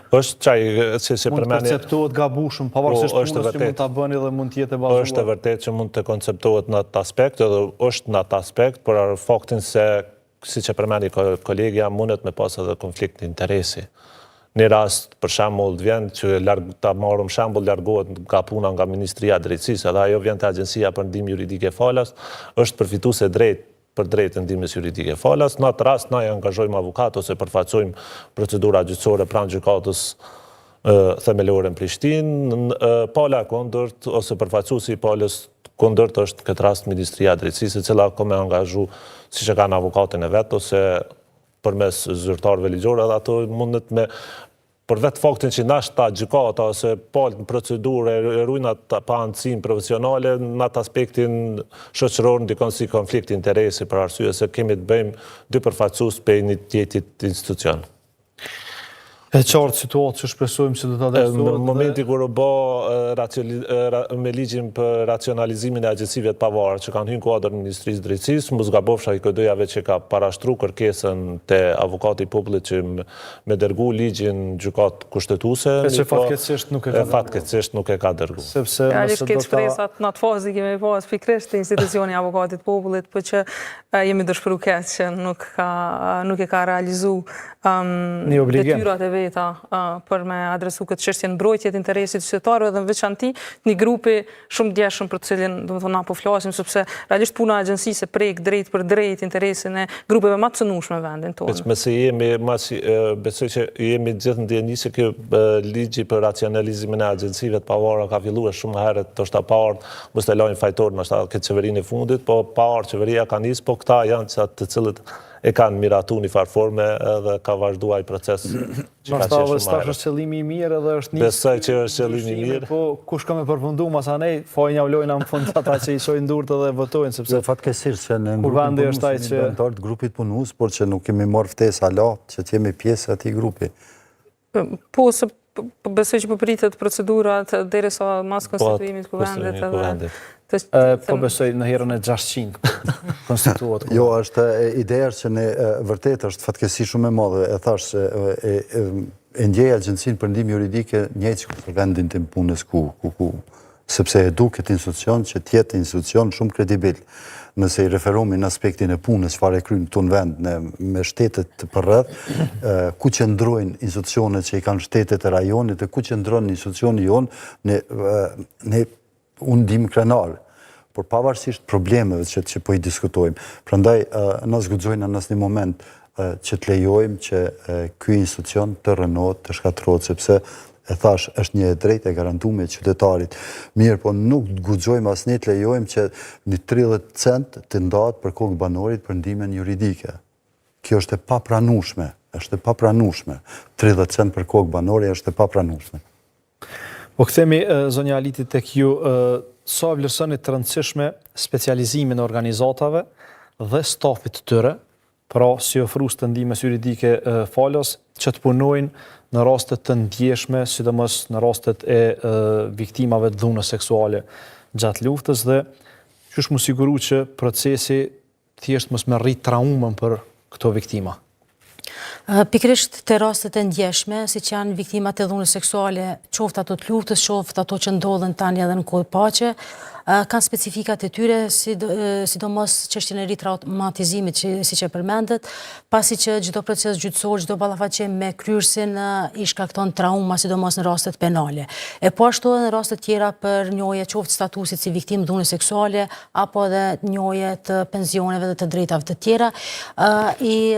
Është çaj që mund të konceptohet gabueshëm, pavarësisht punës që mund ta bëni dhe mund të jetë e bazuar. Është e vërtetë që mund të konceptohet në atë aspekt, edhe është në atë aspekt, por faktin se, siç e përmendi kolegja, mundet me pas edhe konflikt interesi. Në rast, për shembull, vjen që ta marrim shembull, largohet nga puna nga Ministria e Drejtësisë, edhe ajo vjen te Agjencia për Ndihmë Juridike Falas, është përfituese drejt për drejtë ndihmës juridike falas. Në atë rast, na angazhojmë avokat ose përfaqësojmë procedura gjyqësore pranë gjykatës themelore në Prishtinë. Pala e kundërt ose përfaqësuesi i palës kundërt është këtë rast Ministria e Drejtësisë, e cila ka me angazhu siç e kanë avokatin e vet ose përmes zyrtarëve ligjor, edhe ato mundet me për vetë faktin që nashta gjykata ose palët në procedurë e rujnat pa anësim profesionale, në atë aspektin shoqëror ndikon si konflikt interesi për arsye se kemi të bëjmë dy përfaqësues për një tjetër institucion. E qartë situatë që shpresojmë që do të adresohet. Në momenti kur u bë me ligjin për racionalizimin e agjencive të pavarura që kanë hyrë në kuadër Ministrisë Drejtësisë, mos gabofsha i këdojave që ka parashtruar kërkesën te avokati i popullit që me dërgu ligjin gjykatë kushtetuese. Që fatkeqësisht nuk e ka dërguar. Fatkeqësisht nuk e ka dërguar. Sepse nëse do të shpresat në atë fazë kemi pas pikërisht institucioni i avokatit popullit, por që jemi dëshpëruar keq që nuk e ka realizuar detyrat e veta për me adresu këtë çështje mbrojtje të interesit qytetarëve dhe në veçanti një grupi shumë djeshëm për të cilin domethënë na po flasim, sepse realisht puna e agjencisë prek drejt për drejt interesin e grupeve më të cënueshme në vendin tonë. Besoj që jemi gjithë ndjeni se ky ligji për racionalizimin e agjencive të pavarura ka filluar shumë herët, ndoshta pa ardhur, mos e lajm fajtor ndoshta këtë qeverinë e fundit, po pa ardhur qeveria ka nis, po këta janë të cilët e kanë miratu një farforme edhe ka vazhduar ai proces që ka qenë shumë herë. Është qëllimi i mirë edhe është Besoj që është qëllimi i mirë. Po kush ka me përfundu masanej, fajnja u lojna në fund ata që i shojnë durt edhe votojnë, sepse fatkeqësisht që në grupit punues, por që nuk kemi marrë ftesë ala që të jemi pjesë e atij grupi. Po se besoj që po pritet procedurat derisa mas konstituimit të kuvendit. Po besoj në herën e 600 konstituohet. Jo, është ideja që ne vërtet është fatkeqësi shumë e madhe. E thash se e ndjej agjencinë për ndihmë juridike njëjtë si vendin tim punës ku sepse e du këtë institucion që të jetë institucion shumë kredibil. Nëse i referohemi në aspektin e punës çfarë kryen këtu në vend me shtetet të përreth, ku qëndrojnë institucionet që i kanë shtetet e rajonit e ku qëndron institucioni jonë në ndihmë krenare. Por pavarësisht problemeve që po i diskutojmë. Prandaj na zguxojnë në asnjë moment që të lejojmë që ky institucion të rënohet, të shkatërrohet, sepse e thash, është një e drejtë e garantuar qytetarit. Mirë, po nuk guxojmë asnjë të lejojmë që një 30 cent të ndahet për kokë banorit për ndihmën juridike. Kjo është e papranueshme, 30 cent për kokë banori është e papranueshme. Po kthemi zonja Aliti tek ju, sa vlerësoni të rëndësishme specializimin e organizatave dhe stafit të tyre, pra si ofrues të ndihmës juridike falas, që të punojnë në rastet të ndjeshme, sidomos në rastet e viktimave të dhunës seksuale gjatë luftës dhe qysh mu siguru që procesi thjesht mos me rrit traumën për këto viktima. Pikërisht të rastet e ndjeshme, si që janë viktimat e dhunës seksuale, qoftë ato të luftës, qoftë ato që ndodhen tani edhe në kohë paqe, kanë specifikat e tyre, sidomos çështjen e ritraumatizimit, si që përmendet, pasi që çdo proces gjyqësor, çdo ballafaqim me kryersin i shkakton trauma, sidomos në rastet penale. E po ashtu edhe në raste tjera për njohje qoftë statusit si viktimë dhunës seksuale, apo edhe njohje të pensioneve dhe të drejtave të tjera, i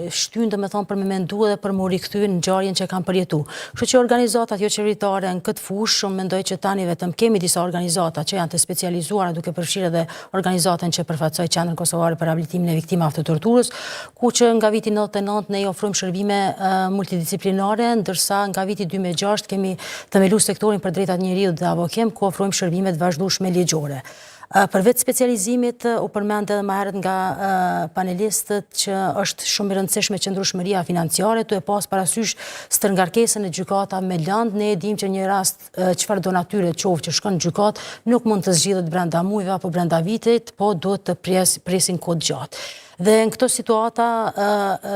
shtyn domethënë për me mendu dhe për më rikthy në ngjarjen që kanë përjetu. Kështu që organizatat jo qeveritare në këtë fushë, unë mendoj që tani vetëm kemi disa organizata që janë të specializuara, duke përfshirë edhe organizatën që përfaqësoj Qendrën Kosovare për Riabilitimin e Viktimave të Torturës, ku që nga viti 99 ne i ofrojmë shërbime multidisciplinare, ndërsa nga viti 2006 kemi themeluar sektorin për drejtat e njeriut dhe avokem, ku ofrojmë shërbime të vazhdueshme ligjore. Për vetë specializimit, u përmend edhe më herët nga panelistët që është shumë e rëndësishme qëndrueshmëria financiare, tu e pas parasysh stërngarkesën e gjykatave me lëndë. Ne e dimë që një rast çfarë do natyre qoftë që shkon në gjykatë nuk mund të zgjidhet brenda muajve apo brenda vitit, po duhet të presin kohë gjatë. Dhe në këto situata,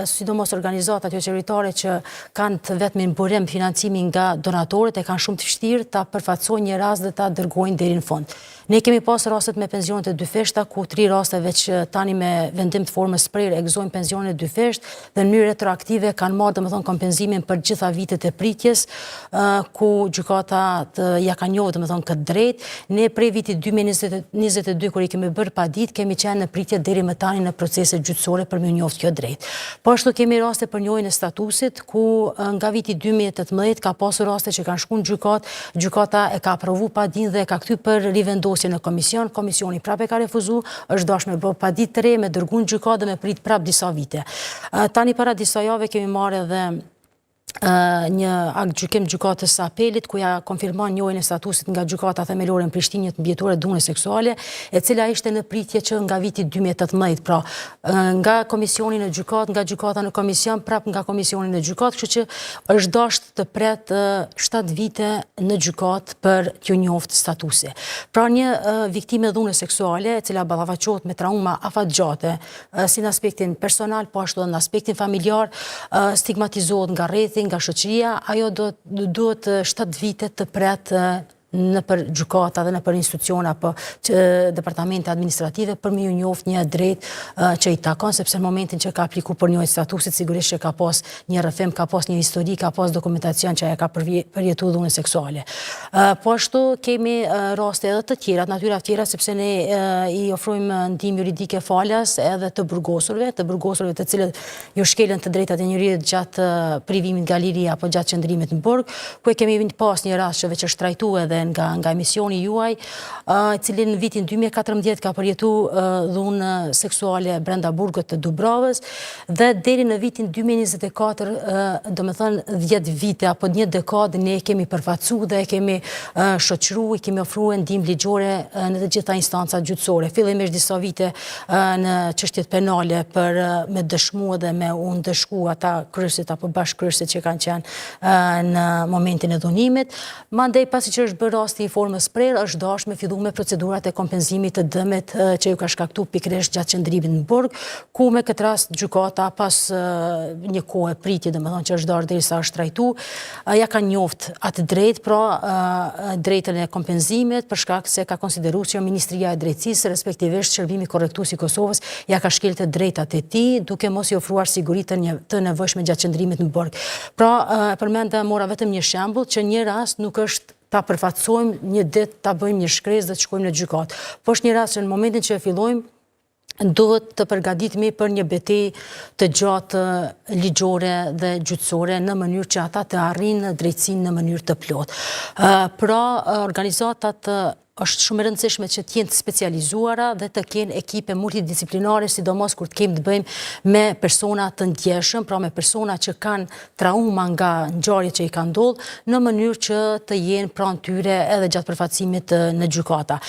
sidomos organizatat jo qeveritare që kanë të vetmin burim financimin nga donatorët e kanë shumë të vështirë ta përfaqësojnë një rast dhe ta dërgojnë deri në fund. Ne kemi pas rastet me pensionet e dyfishta, ku 3 raste veç tani me vendim të formës prerë e gëzojnë pensionet e dyfisht dhe në mënyrë retroaktive kanë marrë domethënë kompenzimin për gjitha vitet e pritjes, ku gjykata ja ka njohur domethënë këtë drejt. Ne prej vitit 2022 kur i kemi bërë padit, kemi qenë në pritje deri më tani në procese gjyqësore për me njohur kjo drejt. Po ashtu kemi raste për njohjen e statusit, ku nga viti 2018 ka pasur raste që kanë shkuar në gjykat, gjykata e ka aprovuar padin dhe e ka kthyr për rivendosje në komision, komisioni prapë ka refuzuar, është dashur me bë padit të re, me dërguar në gjykatë dhe me prit prapë disa vite. Tani para disa javë kemi marrë edhe një akt gjykim gjykatës së apelit ku ja konfirmon njohjen e statusit nga gjykata themelore në Prishtinë të mbijetore dhune seksuale, e cila ishte në pritje që nga viti 2018, pra nga komisioni në gjykatë, nga gjykata në komision, prapë nga komisioni në gjykatë, kështu që është dashur të pret 7 vite në gjykatë për t'ju njohur statusi. Pra një viktime dhune seksuale, e cila ballafaqohet me trauma afatgjate, si në aspektin personal, po ashtu edhe në aspektin familjar, stigmatizohet nga rrethi, nga shoqëria, ajo duhet 7 vite të pret në për gjykata dhe në për instituciona apo departamente administrative për me ju njoft një drejt që i takon, sepse në momentin që ka apliku për njohje statusit, sigurisht që ka pas një rrëfim, ka pas një histori, ka pas dokumentacion që aja ka përjetu dhune seksuale. Po ashtu kemi raste edhe të tjera, natyra tjera, sepse ne i ofrojmë ndihmë juridike falas edhe të burgosurve të cilët ju shkelen të drejtat e njerit gjatë privimit nga liria apo gjatë qëndrimit në burg, ku e kemi pas një rast që veç është trajtuar edhe nga emisioni juaj, i cili në vitin 2014 ka përjetu dhunë seksuale brenda burgut të Dubravës, dhe deri në vitin 2024, do me thënë 10 vite apo një dekadë, ne kemi përfaqësu dhe kemi shoqëru, i kemi ofruar ndihmë ligjore në të gjitha instancat gjyqësore. Fillimisht disa vite në çështjet penale për me dëshmu dhe me u ndëshku ata kryesit apo bashkëkryesit që kanë qenë në momentin e dhunimit. Mandej pasi që është bërë rasti i formës prerë, është dashur me fillu me procedurat e kompenzimit të dëmit që ju ka shkaktuar pikërisht gjatë qëndrimit në burg, ku me këtë rast gjykata pas një kohë pritje, domethënë që është dorë derisa është trajtuar, ja ka njoft atë drejt, pra drejtën e kompenzimit, për shkak se ka konsideruar që Ministria e Drejtësisë, respektivisht Shërbimi Korrektues i Kosovës, ja ka shkelë drejtat e tij, duke mos i ofruar siguri të nevojshme gjatë qëndrimit në burg. Pra, përmenda mora vetëm një shembull që një rast nuk është ta përfaqësojmë një ditë, ta bëjmë një shkresë dhe të shkojmë në gjykatë. Po është një rast që në momentin që e fillojmë duhet të përgatitemi për një betejë të gjatë ligjore dhe gjyqësore në mënyrë që ata të arrijnë drejtësinë në mënyrë të plotë. Pra, organizatat është shumë e rëndësishme që të jenë të specializuara dhe të kenë ekipe multidisciplinare, sidomos kur të kemi të bëjmë me persona të ndjeshëm, pra me persona që kanë trauma nga ngjarjet që i kanë ndodhur, në mënyrë që të jenë pranë tyre edhe gjatë përfaqësimit në gjykata.